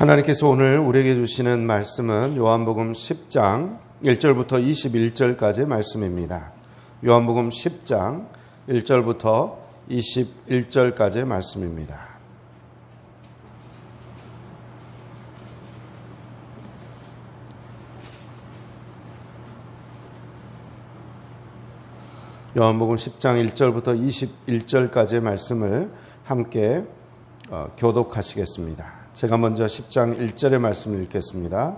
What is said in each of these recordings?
하나님께서 오늘 우리에게 주시는 말씀은 요한복음 10장 1절부터 21절까지의 말씀입니다. 요한복음 10장 1절부터 21절까지의 말씀입니다. 요한복음 10장 1절부터 21절까지의 말씀을 함께 교독하시겠습니다. 제가 먼저 10장 1절의 말씀을 읽겠습니다.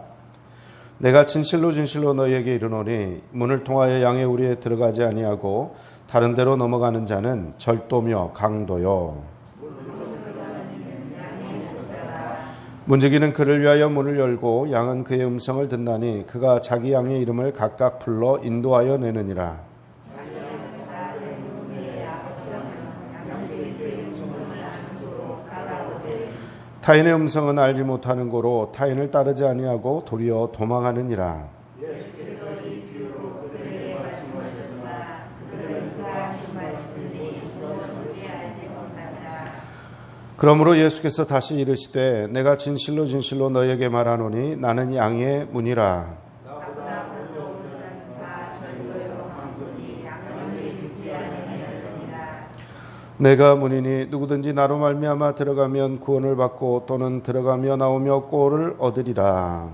내가 진실로 진실로 너희에게 이르노니 문을 통하여 양의 우리에 들어가지 아니하고 다른 데로 넘어가는 자는 절도며 강도요 문지기는 그를 위하여 문을 열고 양은 그의 음성을 듣나니 그가 자기 양의 이름을 각각 불러 인도하여 내느니라. 타인의 음성은 알지 못하는 고로 타인을 따르지 아니하고 도리어 도망하느니라. 그러므로 예수께서 다시 이르시되 내가 진실로 진실로 너희에게 말하노니 나는 양의 문이라. 내가 문이니 누구든지 나로 말미암아 들어가면 구원을 받고 또는 들어가며 나오며 꼴을 얻으리라.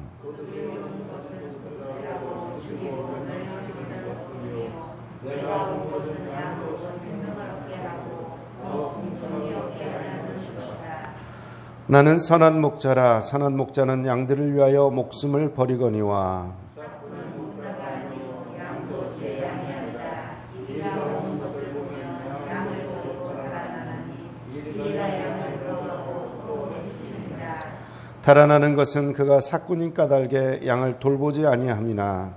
나는 선한 목자라. 선한 목자는 양들을 위하여 목숨을 버리거니와 달아나는 것은 그가 삭군인 까닭에 양을 돌보지 아니함이나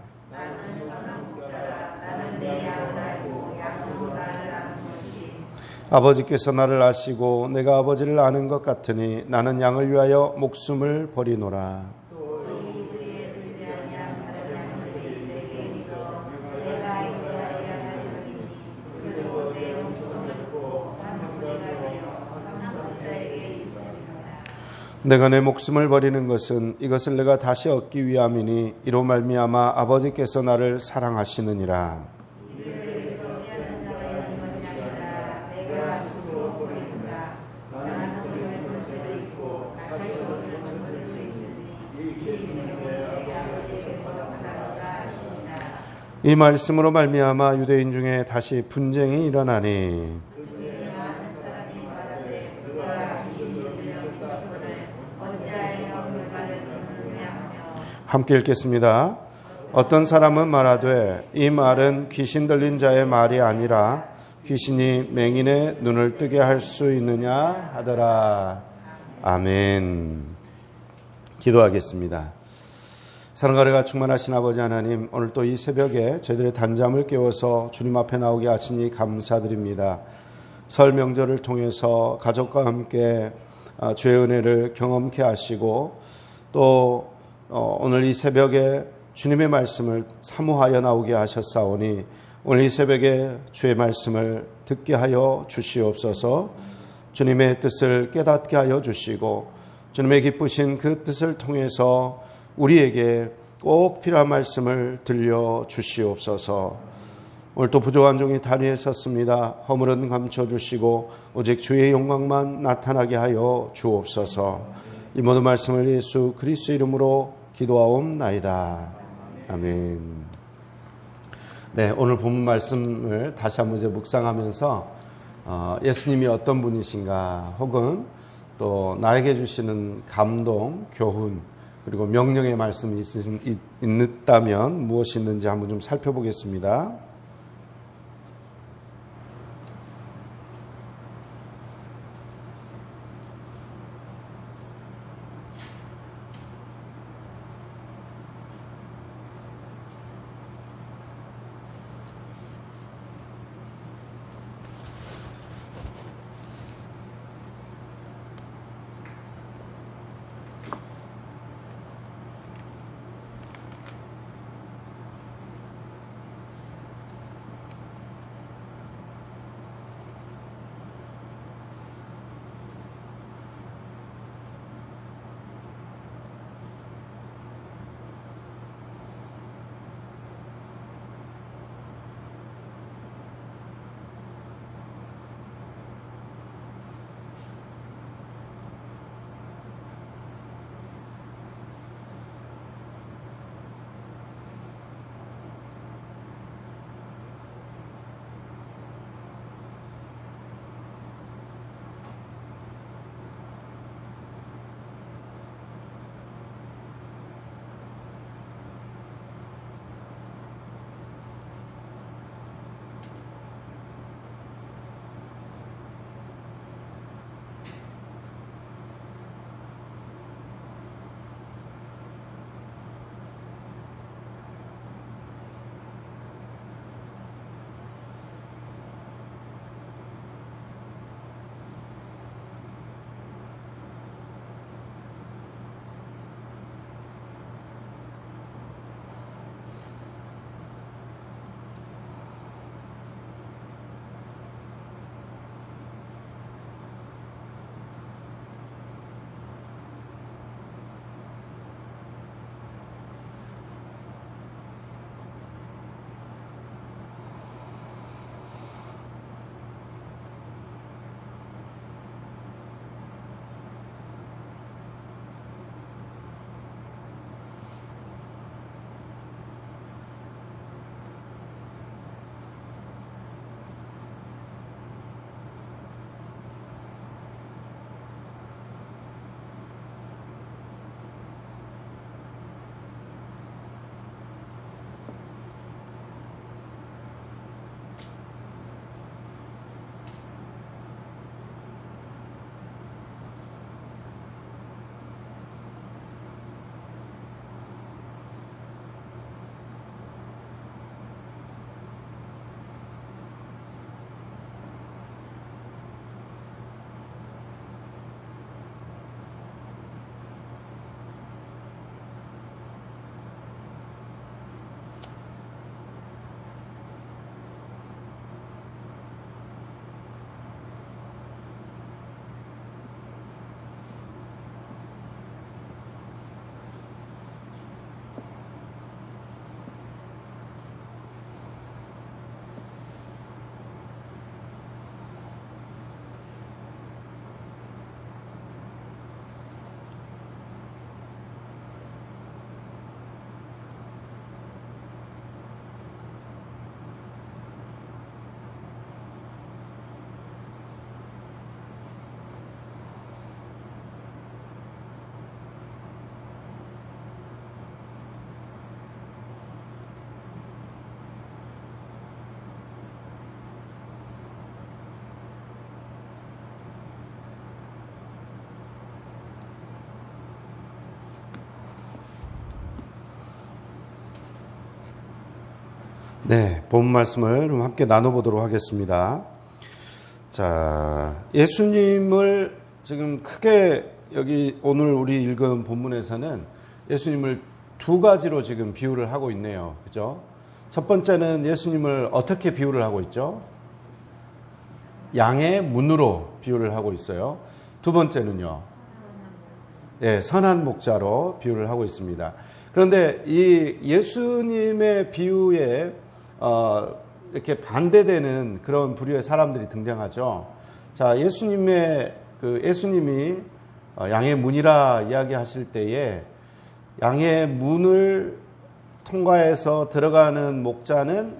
아버지께서 나를 아시고 내가 아버지를 아는 것 같으니 나는 양을 위하여 목숨을 버리노라. 내가 내 목숨을 버리는 것은 이것을 내가 다시 얻기 위함이니 이로 말미암아 아버지께서 나를 사랑하시느니라. 이 말씀으로 말미암아 유대인 중에 다시 분쟁이 일어나니 함께 읽겠습니다. 어떤 사람은 말하되 이 말은 귀신 들린 자의 말이 아니라 귀신이 맹인의 눈을 뜨게 할 수 있느냐 하더라. 아멘. 기도하겠습니다. 사랑과 은혜가 충만하신 아버지 하나님, 오늘 또 이 새벽에 저희들의 단잠을 깨워서 주님 앞에 나오게 하시니 감사드립니다. 설 명절을 통해서 가족과 함께 주의 은혜를 경험케 하시고 또 오늘 이 새벽에 주님의 말씀을 사모하여 나오게 하셨사오니 오늘 이 새벽에 주의 말씀을 듣게 하여 주시옵소서. 주님의 뜻을 깨닫게 하여 주시고 주님의 기쁘신 그 뜻을 통해서 우리에게 꼭 필요한 말씀을 들려 주시옵소서. 오늘 또 부족한 종이 다리에 섰습니다. 허물은 감춰주시고 오직 주의 영광만 나타나게 하여 주옵소서. 이 모든 말씀을 예수 그리스도 이름으로 기도하옵나이다. 아멘. 네, 오늘 본문 말씀을 다시 한번 이제 묵상하면서 예수님이 어떤 분이신가, 혹은 또 나에게 주시는 감동, 교훈, 그리고 명령의 말씀이 있다면 무엇이 있는지 한번 좀 살펴보겠습니다. 네, 본 말씀을 좀 함께 나눠보도록 하겠습니다. 자, 예수님을 지금 크게 여기 오늘 우리 읽은 본문에서는 예수님을 두 가지로 지금 비유를 하고 있네요. 그죠? 첫 번째는 예수님을 어떻게 비유를 하고 있죠? 양의 문으로 비유를 하고 있어요. 두 번째는요, 네, 선한 목자로 비유를 하고 있습니다. 그런데 이 예수님의 비유에 이렇게 반대되는 그런 부류의 사람들이 등장하죠. 자, 예수님이 양의 문이라 이야기하실 때에 양의 문을 통과해서 들어가는 목자는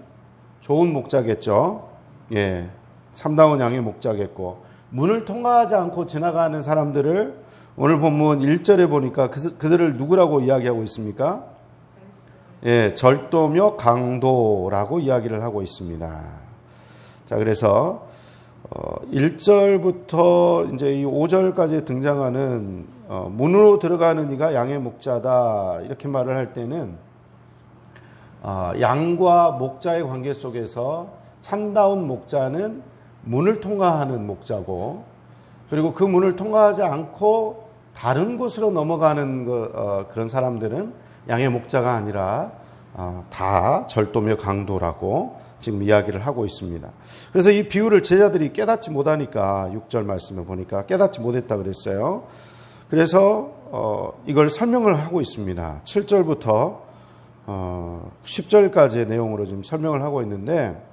좋은 목자겠죠. 예, 참다운 양의 목자겠고, 문을 통과하지 않고 지나가는 사람들을 오늘 본문 1절에 보니까 그들을 누구라고 이야기하고 있습니까? 예, 절도며 강도라고 이야기를 하고 있습니다. 자, 그래서 1절부터 이제 이 5절까지 등장하는 문으로 들어가는 이가 양의 목자다 이렇게 말을 할 때는 양과 목자의 관계 속에서 참다운 목자는 문을 통과하는 목자고, 그리고 그 문을 통과하지 않고 다른 곳으로 넘어가는 그런 사람들은 양의 목자가 아니라 다 절도며 강도라고 지금 이야기를 하고 있습니다. 그래서 이 비유를 제자들이 깨닫지 못하니까 6절 말씀에 보니까 깨닫지 못했다 그랬어요. 그래서 이걸 설명을 하고 있습니다. 7절부터 10절까지의 내용으로 지금 설명을 하고 있는데,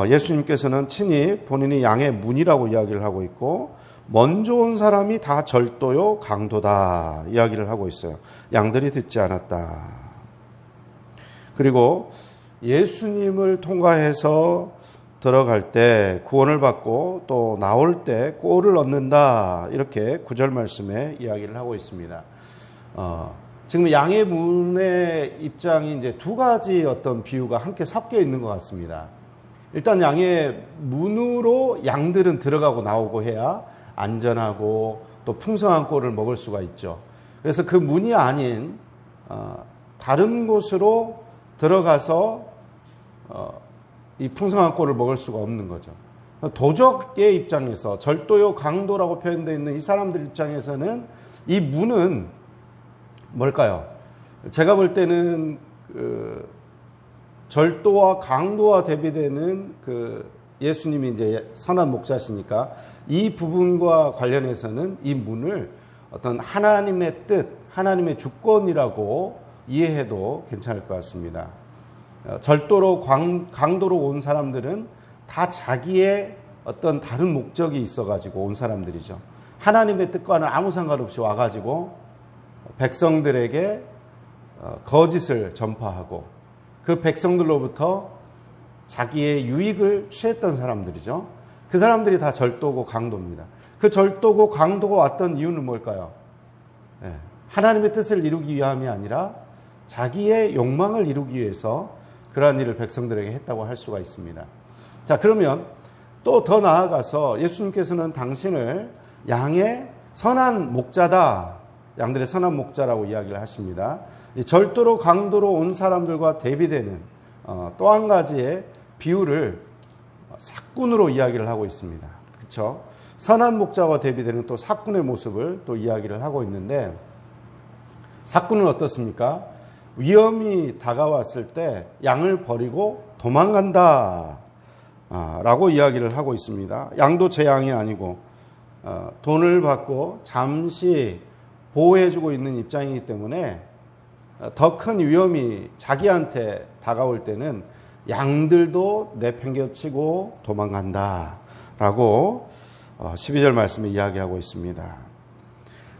예수님께서는 친히 본인이 양의 문이라고 이야기를 하고 있고, 먼저 온 사람이 다 절도요 강도다 이야기를 하고 있어요. 양들이 듣지 않았다. 그리고 예수님을 통과해서 들어갈 때 구원을 받고 또 나올 때 꼴을 얻는다, 이렇게 9절 말씀에 이야기를 하고 있습니다. 지금 양의 문의 입장이 이제 두 가지 어떤 비유가 함께 섞여 있는 것 같습니다. 일단 양의 문으로 양들은 들어가고 나오고 해야 안전하고 또 풍성한 꼴을 먹을 수가 있죠. 그래서 그 문이 아닌 다른 곳으로 들어가서 이 풍성한 꼴을 먹을 수가 없는 거죠. 도적의 입장에서, 절도요 강도라고 표현되어 있는 이 사람들 입장에서는 이 문은 뭘까요? 제가 볼 때는 절도와 강도와 대비되는 예수님이 이제 선한 목자시니까 이 부분과 관련해서는 이 문을 어떤 하나님의 뜻, 하나님의 주권이라고 이해해도 괜찮을 것 같습니다. 절도로 강도로 온 사람들은 다 자기의 어떤 다른 목적이 있어가지고 온 사람들이죠. 하나님의 뜻과는 아무 상관없이 와가지고 백성들에게 거짓을 전파하고 그 백성들로부터 자기의 유익을 취했던 사람들이죠. 그 사람들이 다 절도고 강도입니다. 그 절도고 강도가 왔던 이유는 뭘까요? 하나님의 뜻을 이루기 위함이 아니라 자기의 욕망을 이루기 위해서 그러한 일을 백성들에게 했다고 할 수가 있습니다. 자, 그러면 또 더 나아가서 예수님께서는 당신을 양의 선한 목자다, 양들의 선한 목자라고 이야기를 하십니다. 절도로 강도로 온 사람들과 대비되는 또 한 가지의 비유를 사꾼으로 이야기를 하고 있습니다. 그렇죠? 선한 목자와 대비되는 또 사꾼의 모습을 또 이야기를 하고 있는데, 사꾼은 어떻습니까? 위험이 다가왔을 때 양을 버리고 도망간다 라고 이야기를 하고 있습니다. 양도 제 양이 아니고 돈을 받고 잠시 보호해주고 있는 입장이기 때문에 더 큰 위험이 자기한테 다가올 때는 양들도 내팽개치고 도망간다 라고 12절 말씀에 이야기하고 있습니다.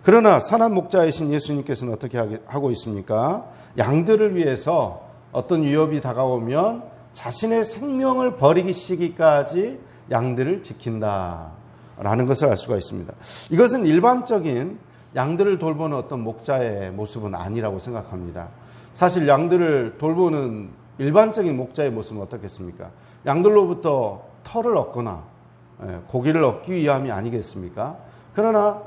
그러나 선한 목자이신 예수님께서는 어떻게 하고 있습니까? 양들을 위해서 어떤 위협이 다가오면 자신의 생명을 버리기까지 양들을 지킨다라는 것을 알 수가 있습니다. 이것은 일반적인 양들을 돌보는 어떤 목자의 모습은 아니라고 생각합니다. 사실 양들을 돌보는 일반적인 목자의 모습은 어떻겠습니까? 양들로부터 털을 얻거나 고기를 얻기 위함이 아니겠습니까? 그러나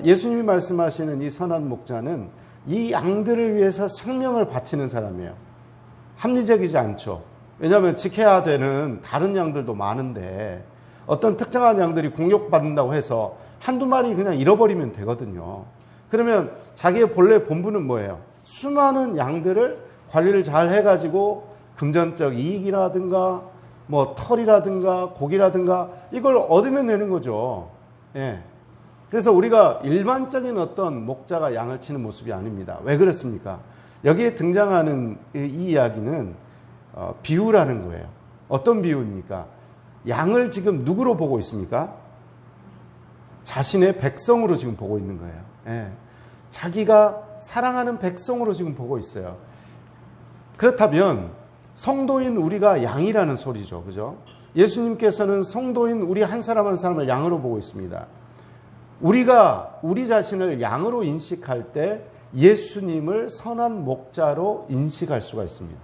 예수님이 말씀하시는 이 선한 목자는 이 양들을 위해서 생명을 바치는 사람이에요. 합리적이지 않죠. 왜냐하면 지켜야 되는 다른 양들도 많은데 어떤 특정한 양들이 공격받는다고 해서 한두 마리 그냥 잃어버리면 되거든요. 그러면 자기의 본래 본분은 뭐예요? 수많은 양들을 관리를 잘 해가지고 금전적 이익이라든가 뭐 털이라든가 고기라든가 이걸 얻으면 되는 거죠. 예. 그래서 우리가 일반적인 어떤 목자가 양을 치는 모습이 아닙니다. 왜 그렇습니까? 여기에 등장하는 이 이야기는 비유라는 거예요. 어떤 비유입니까? 양을 지금 누구로 보고 있습니까? 자신의 백성으로 지금 보고 있는 거예요. 예. 자기가 사랑하는 백성으로 지금 보고 있어요. 그렇다면 성도인 우리가 양이라는 소리죠. 그죠? 예수님께서는 성도인 우리 한 사람 한 사람을 양으로 보고 있습니다. 우리가 우리 자신을 양으로 인식할 때 예수님을 선한 목자로 인식할 수가 있습니다.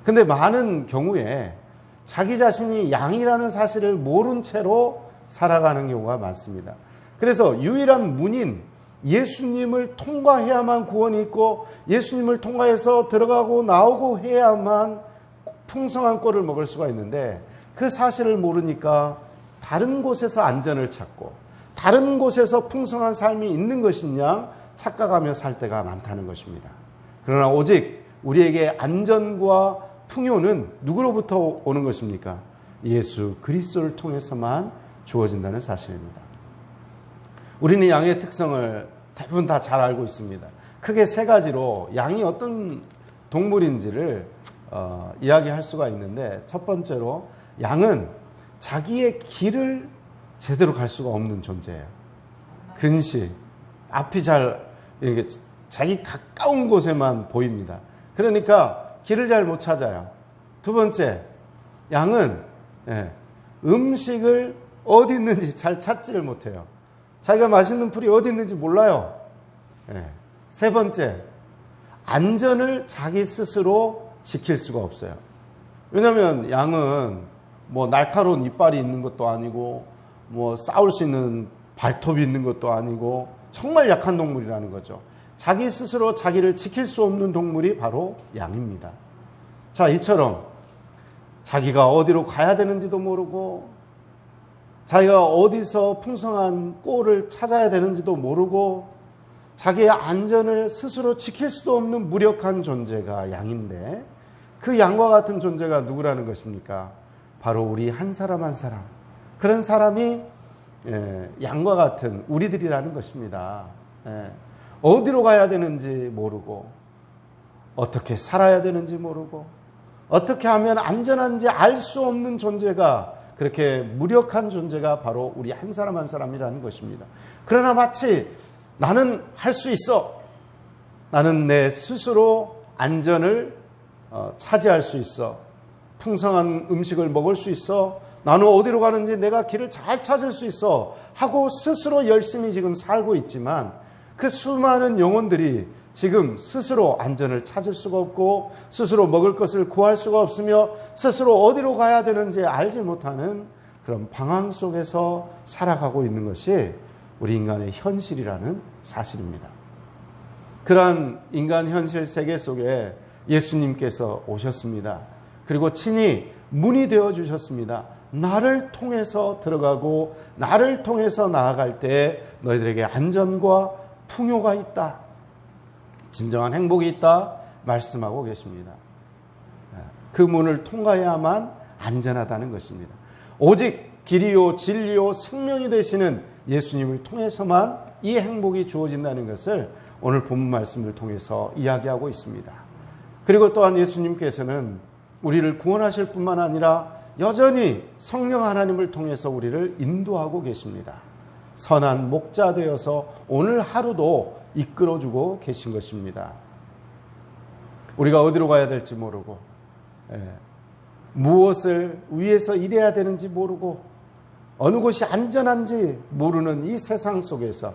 근데 많은 경우에 자기 자신이 양이라는 사실을 모른 채로 살아가는 경우가 많습니다. 그래서 유일한 문인 예수님을 통과해야만 구원이 있고 예수님을 통과해서 들어가고 나오고 해야만 풍성한 꼴을 먹을 수가 있는데 그 사실을 모르니까 다른 곳에서 안전을 찾고 다른 곳에서 풍성한 삶이 있는 것이냐 착각하며 살 때가 많다는 것입니다. 그러나 오직 우리에게 안전과 풍요는 누구로부터 오는 것입니까? 예수 그리스도를 통해서만 주어진다는 사실입니다. 우리는 양의 특성을 대부분 다 잘 알고 있습니다. 크게 세 가지로 양이 어떤 동물인지를 이야기할 수가 있는데 첫 번째로 양은 자기의 길을 제대로 갈 수가 없는 존재예요. 근시, 앞이 잘 이렇게 자기 가까운 곳에만 보입니다. 그러니까 길을 잘 못 찾아요. 두 번째, 양은 음식을 어디 있는지 잘 찾지를 못해요. 자기가 맛있는 풀이 어디 있는지 몰라요. 세 번째, 안전을 자기 스스로 지킬 수가 없어요. 왜냐하면 양은 뭐 날카로운 이빨이 있는 것도 아니고 뭐 싸울 수 있는 발톱이 있는 것도 아니고 정말 약한 동물이라는 거죠. 자기 스스로 자기를 지킬 수 없는 동물이 바로 양입니다. 자, 이처럼 자기가 어디로 가야 되는지도 모르고 자기가 어디서 풍성한 꼴을 찾아야 되는지도 모르고 자기의 안전을 스스로 지킬 수도 없는 무력한 존재가 양인데 그 양과 같은 존재가 누구라는 것입니까? 바로 우리 한 사람 한 사람. 그런 사람이 양과 같은 우리들이라는 것입니다. 어디로 가야 되는지 모르고 어떻게 살아야 되는지 모르고 어떻게 하면 안전한지 알 수 없는 존재가 그렇게 무력한 존재가 바로 우리 한 사람 한 사람이라는 것입니다. 그러나 마치 나는 할 수 있어. 나는 내 스스로 안전을 차지할 수 있어. 풍성한 음식을 먹을 수 있어. 나는 어디로 가는지 내가 길을 잘 찾을 수 있어. 하고 스스로 열심히 지금 살고 있지만 그 수많은 영혼들이 지금 스스로 안전을 찾을 수가 없고 스스로 먹을 것을 구할 수가 없으며 스스로 어디로 가야 되는지 알지 못하는 그런 방황 속에서 살아가고 있는 것이 우리 인간의 현실이라는 사실입니다. 그러한 인간 현실 세계 속에 예수님께서 오셨습니다. 그리고 친히 문이 되어 주셨습니다. 나를 통해서 들어가고 나를 통해서 나아갈 때 너희들에게 안전과 풍요가 있다. 진정한 행복이 있다 말씀하고 계십니다. 그 문을 통과해야만 안전하다는 것입니다. 오직 길이요 진리요 생명이 되시는 예수님을 통해서만 이 행복이 주어진다는 것을 오늘 본문 말씀을 통해서 이야기하고 있습니다. 그리고 또한 예수님께서는 우리를 구원하실 뿐만 아니라 여전히 성령 하나님을 통해서 우리를 인도하고 계십니다. 선한 목자 되어서 오늘 하루도 이끌어주고 계신 것입니다. 우리가 어디로 가야 될지 모르고 무엇을 위해서 일해야 되는지 모르고 어느 곳이 안전한지 모르는 이 세상 속에서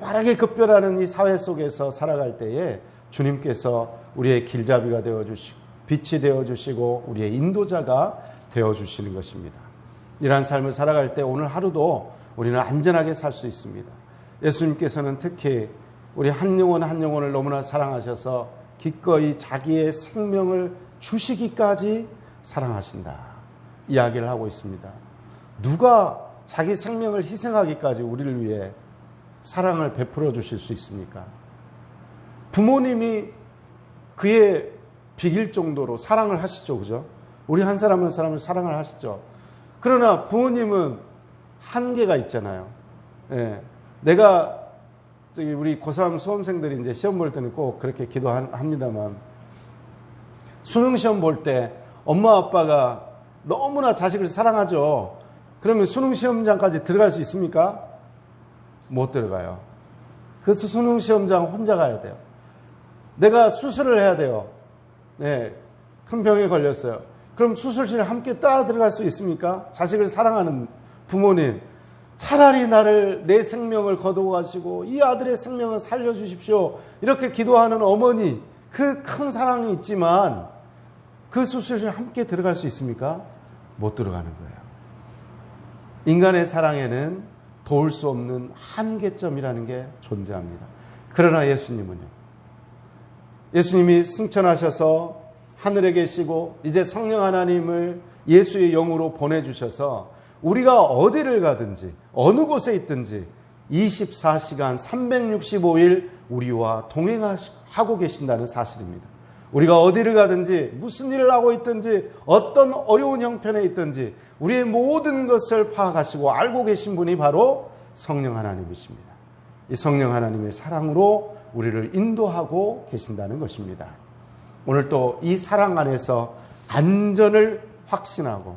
빠르게 급변하는 이 사회 속에서 살아갈 때에 주님께서 우리의 길잡이가 되어주시고 빛이 되어주시고 우리의 인도자가 되어주시는 것입니다. 이러한 삶을 살아갈 때 오늘 하루도 우리는 안전하게 살 수 있습니다. 예수님께서는 특히 우리 한 영혼 한 영혼을 너무나 사랑하셔서 기꺼이 자기의 생명을 주시기까지 사랑하신다 이야기를 하고 있습니다. 누가 자기 생명을 희생하기까지 우리를 위해 사랑을 베풀어 주실 수 있습니까? 부모님이 그의 비길 정도로 사랑을 하시죠. 그죠? 우리 한 사람 한 사람을 사랑을 하시죠. 그러나 부모님은 한계가 있잖아요. 예. 내가 우리 고3 수험생들이 이제 시험 볼 때는 꼭 그렇게 기도합니다만, 수능 시험 볼 때 엄마 아빠가 너무나 자식을 사랑하죠. 그러면 수능 시험장까지 들어갈 수 있습니까? 못 들어가요. 그래서 수능 시험장 혼자 가야 돼요. 내가 수술을 해야 돼요. 네, 큰 병에 걸렸어요. 그럼 수술실에 함께 따라 들어갈 수 있습니까? 자식을 사랑하는 부모님, 차라리 내 생명을 거두어가시고 이 아들의 생명을 살려주십시오 이렇게 기도하는 어머니, 그 큰 사랑이 있지만 그 수술실에 함께 들어갈 수 있습니까? 못 들어가는 거예요. 인간의 사랑에는 도울 수 없는 한계점이라는 게 존재합니다. 그러나 예수님이 승천하셔서 하늘에 계시고 이제 성령 하나님을 예수의 영으로 보내주셔서 우리가 어디를 가든지 어느 곳에 있든지 24시간 365일 우리와 동행하고 계신다는 사실입니다. 우리가 어디를 가든지 무슨 일을 하고 있든지 어떤 어려운 형편에 있든지 우리의 모든 것을 파악하시고 알고 계신 분이 바로 성령 하나님이십니다. 이 성령 하나님의 사랑으로 우리를 인도하고 계신다는 것입니다. 오늘 또 이 사랑 안에서 안전을 확신하고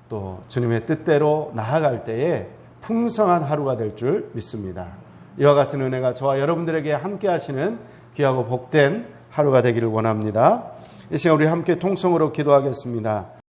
또 주님의 뜻대로 나아갈 때에 풍성한 하루가 될 줄 믿습니다. 이와 같은 은혜가 저와 여러분들에게 함께 하시는 귀하고 복된 하루가 되기를 원합니다. 이 시간 우리 함께 통성으로 기도하겠습니다.